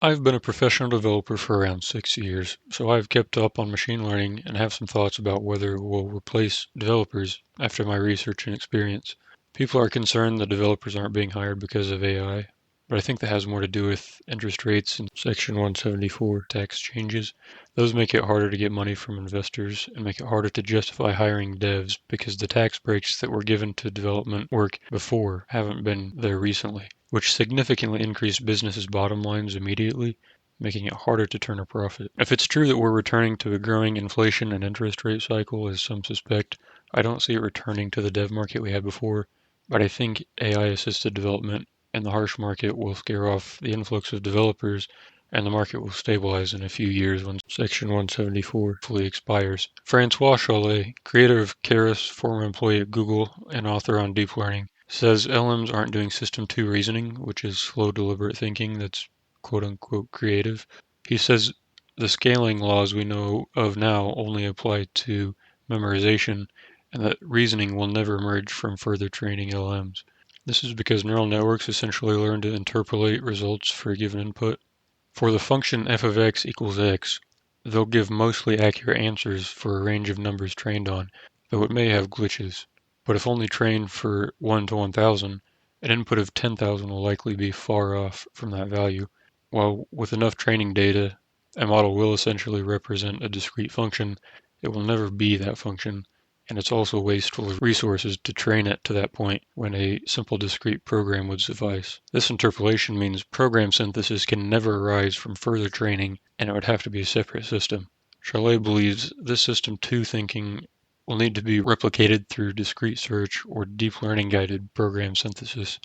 I've been a professional developer for around 6 years, so I've kept up on machine learning and have some thoughts about whether it will replace developers after my research and experience. People are concerned that developers aren't being hired because of AI, but I think that has more to do with interest rates and Section 174 tax changes. Those make it harder to get money from investors and make it harder to justify hiring devs because the tax breaks that were given to development work before haven't been there recently, which significantly increased businesses' bottom lines immediately, making it harder to turn a profit. If it's true that we're returning to a growing inflation and interest rate cycle, as some suspect, I don't see it returning to the dev market we had before, but I think AI-assisted development and the harsh market will scare off the influx of developers, and the market will stabilize in a few years when Section 174 fully expires. Francois Chollet, creator of Keras, former employee at Google, and author on deep learning, says LLMs aren't doing System 2 reasoning, which is slow, deliberate thinking that's quote-unquote creative. He says the scaling laws we know of now only apply to memorization, and that reasoning will never emerge from further training LLMs. This is because neural networks essentially learn to interpolate results for a given input. For the function f of x equals x, they'll give mostly accurate answers for a range of numbers trained on, though it may have glitches. But if only trained for 1 to 1000, an input of 10,000 will likely be far off from that value, while with enough training data, a model will essentially represent a discrete function. It will never be that function, and it's also wasteful of resources to train it to that point when a simple discrete program would suffice. This interpolation means program synthesis can never arise from further training, and it would have to be a separate system. Chollet believes this system 2 thinking will need to be replicated through discrete search or deep learning guided program synthesis.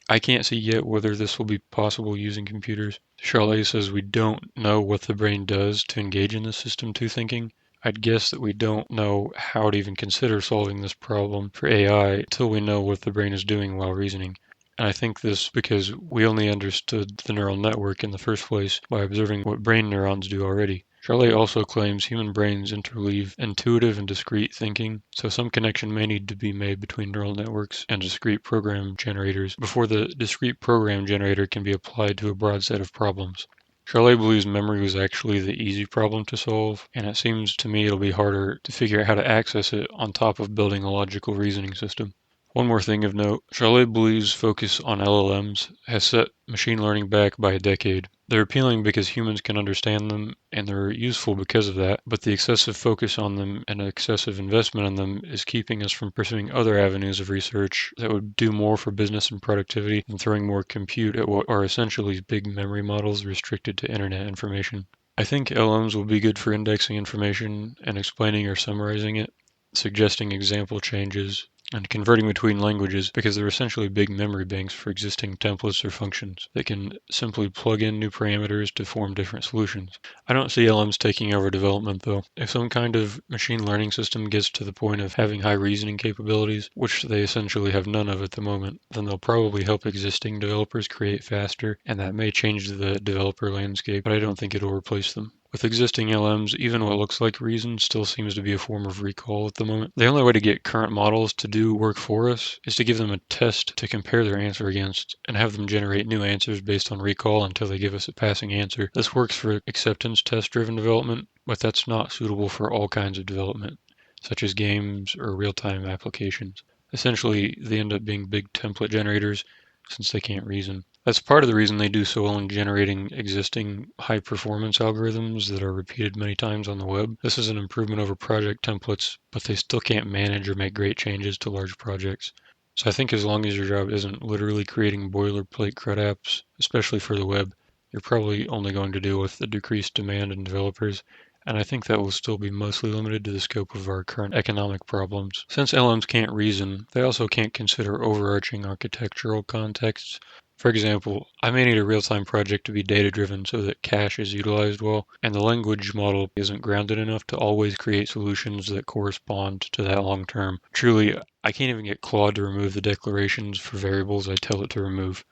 I can't see yet whether this will be possible using computers. Chollet says we don't know what the brain does to engage in this system 2 thinking. I'd guess that we don't know how to even consider solving this problem for AI until we know what the brain is doing while reasoning. And I think this because we only understood the neural network in the first place by observing what brain neurons do already. Charlet also claims human brains interleave intuitive and discrete thinking, so some connection may need to be made between neural networks and discrete program generators before the discrete program generator can be applied to a broad set of problems. Charlet believes memory was actually the easy problem to solve, and it seems to me it'll be harder to figure out how to access it on top of building a logical reasoning system. One more thing of note, Charlet believes focus on LLMs has set machine learning back by a decade. They're appealing because humans can understand them, and they're useful because of that, but the excessive focus on them and excessive investment in them is keeping us from pursuing other avenues of research that would do more for business and productivity than throwing more compute at what are essentially big memory models restricted to internet information. I think LLMs will be good for indexing information and explaining or summarizing it, suggesting example changes, and converting between languages because they're essentially big memory banks for existing templates or functions that can simply plug in new parameters to form different solutions. I don't see LMs taking over development though. If some kind of machine learning system gets to the point of having high reasoning capabilities, which they essentially have none of at the moment, then they'll probably help existing developers create faster, and that may change the developer landscape, but I don't think it'll replace them. With existing LMs, even what looks like reason still seems to be a form of recall at the moment. The only way to get current models to do work for us is to give them a test to compare their answer against and have them generate new answers based on recall until they give us a passing answer. This works for acceptance test-driven development, but that's not suitable for all kinds of development, such as games or real-time applications. Essentially, they end up being big template generators since they can't reason. That's part of the reason they do so well in generating existing high-performance algorithms that are repeated many times on the web. This is an improvement over project templates, but they still can't manage or make great changes to large projects. So I think as long as your job isn't literally creating boilerplate CRUD apps, especially for the web, you're probably only going to deal with the decreased demand in developers, and I think that will still be mostly limited to the scope of our current economic problems. Since LMs can't reason, they also can't consider overarching architectural contexts. For example, I may need a real-time project to be data-driven so that cache is utilized well, and the language model isn't grounded enough to always create solutions that correspond to that long-term. Truly, I can't even get Claude to remove the declarations for variables I tell it to remove.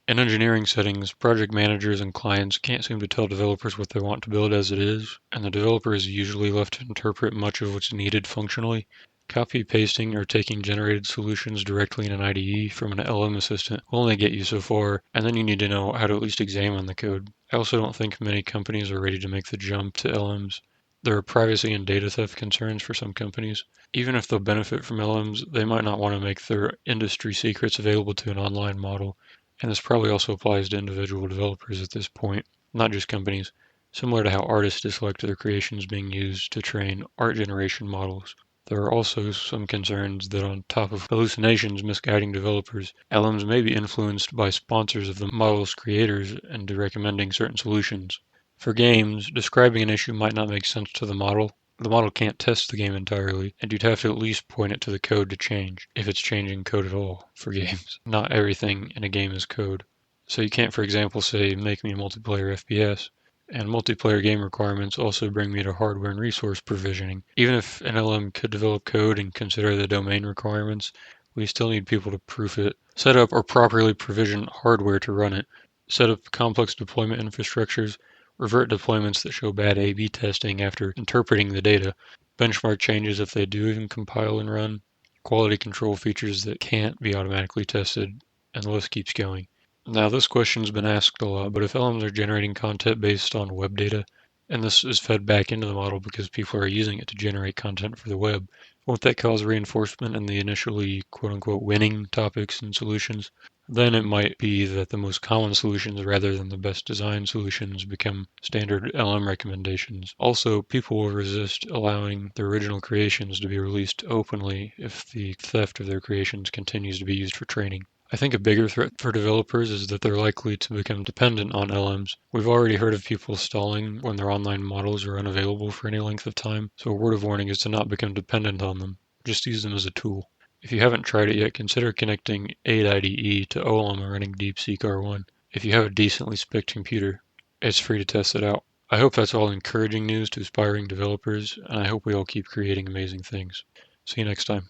In engineering settings, project managers and clients can't seem to tell developers what they want to build as it is, and the developer is usually left to interpret much of what's needed functionally. Copy pasting or taking generated solutions directly in an IDE from an LM assistant will only get you so far, and then you need to know how to at least examine the code. I also don't think many companies are ready to make the jump to LMs. There are privacy and data theft concerns for some companies. Even if they'll benefit from LMs, they might not want to make their industry secrets available to an online model, and this probably also applies to individual developers at this point, not just companies, similar to how artists dislike their creations being used to train art generation models. There are also some concerns that on top of hallucinations misguiding developers, LMs may be influenced by sponsors of the model's creators into recommending certain solutions. For games, describing an issue might not make sense to the model. The model can't test the game entirely, and you'd have to at least point it to the code to change, if it's changing code at all for games. Not everything in a game is code. So you can't, for example, say, make me a multiplayer FPS. And multiplayer game requirements also bring me to hardware and resource provisioning. Even if an LM could develop code and consider the domain requirements, we still need people to proof it, set up or properly provision hardware to run it, set up complex deployment infrastructures, revert deployments that show bad A/B testing after interpreting the data, benchmark changes if they do even compile and run, quality control features that can't be automatically tested, and the list keeps going. Now, this question's been asked a lot, but if LMs are generating content based on web data, and this is fed back into the model because people are using it to generate content for the web, won't that cause reinforcement in the initially quote-unquote winning topics and solutions? Then it might be that the most common solutions rather than the best designed solutions become standard LM recommendations. Also, people will resist allowing their original creations to be released openly if the theft of their creations continues to be used for training. I think a bigger threat for developers is that they're likely to become dependent on LMs. We've already heard of people stalling when their online models are unavailable for any length of time, so a word of warning is to not become dependent on them. Just use them as a tool. If you haven't tried it yet, consider connecting 8 IDE to OLM and running DeepSeek R1. If you have a decently spec'd computer, it's free to test it out. I hope that's all encouraging news to aspiring developers, and I hope we all keep creating amazing things. See you next time.